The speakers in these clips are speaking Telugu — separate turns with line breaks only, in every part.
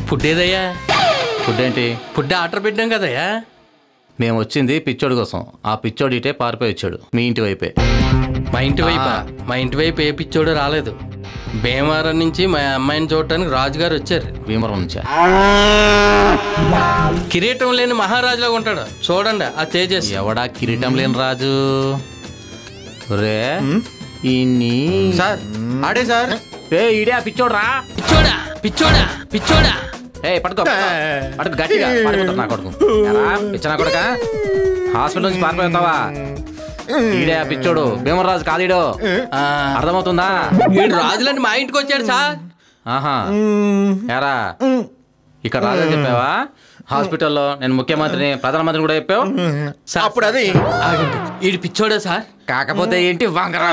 ఫుడ్ ఏదయ్యా?
ఫుడ్ ఏంటి?
ఫుడ్ ఆర్డర్ పెట్టాం కదయ్యా.
మేము వచ్చింది పిచ్చోడి కోసం. ఆ పిచ్చోడు ఇటే పారిపోయి వచ్చాడు మీ ఇంటి వైపే.
మా ఇంటి వైపా? మా ఇంటి వైపు ఏ పిచ్చోడు రాలేదు. భీమవరం నుంచి మా అమ్మాయిని చూడటానికి రాజుగారు వచ్చారు.
భీమవరం నుంచా?
కిరీటం లేని మహారాజులాగా ఉంటాడు చూడండి ఆ తేజస్.
ఎవడా కిరీటం లేని రాజు? రే
సార్ ఆడే సార్.
ఈడే ఆ పిచ్చోడు రా.
పిచ్చోడా పిచ్చోడా పిచ్చోడా.
పడుకో పడుకో గట్టిగా పడుకుంటా నా కొడుకు. పిచ్చ నా కొడుక హాస్పిటల్ నుంచి పారిపోతావా? ఈడే ఆ పిచ్చోడు, భీమరాజు కాదీడు. అర్థమవుతుందా?
వీడు రాజులని మా ఇంటికి వచ్చాడు సార్.
ఆహా ఎరా ఇక్కడ రాజు చెప్పావా? హాస్పిటల్లో నేను ముఖ్యమంత్రిని ప్రధానమంత్రిని కూడా చెప్పావు.
అప్పుడు అది
వీడి పిచ్చోడా సార్?
కాకపోతే ఏంటి వంకరా?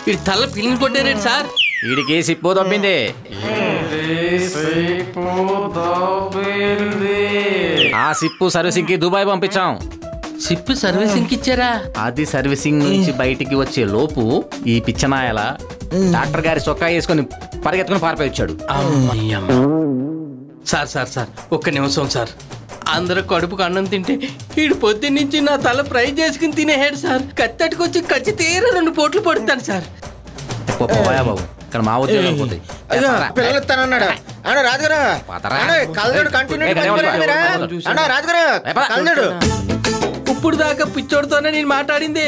వీడి తల పిల్లిని కొట్టారేంటి సార్?
వీడికి సిప్పు దొబ్బింది. ఆ సిప్పు సర్వీసింగ్ కి దుబాయ్ పంపించాం.
సిప్పు సర్వీసింగ్ ఇచ్చారా?
అది సర్వీసింగ్ నుంచి బయటికి వచ్చే లోపు ఈ పిచ్చనాయల డాక్టర్ గారి చొక్కా వేసుకొని పరిగెత్తుకుని పారిపోయి వచ్చాడు.
సార్ సార్ సార్ ఒక్క నిమిషం సార్. అందరూ కడుపుకు అన్నం తింటే వీడు పొద్దున్న నుంచి నా తల ఫ్రై చేసుకుని తినేహాడు సార్. కత్తట్టుకొచ్చి కచ్చి తీర 2 పోట్లు పడుతాను సార్.
పోయా బాబు, ఇక్కడ మా ఉద్యోగం పోతాయి.
పిల్లలు ఇస్తానన్నాడు రాజుగారు. కలదడు కంటిన్యూ రాజుగారు.
ఇప్పుడు దాకా పిచ్చోడితోనే నేను మాట్లాడింది.